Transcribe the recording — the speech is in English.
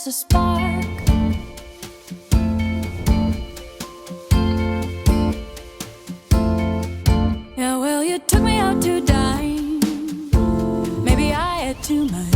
just a spark. Yeah, well, you took me out to dine. Maybe I had too much.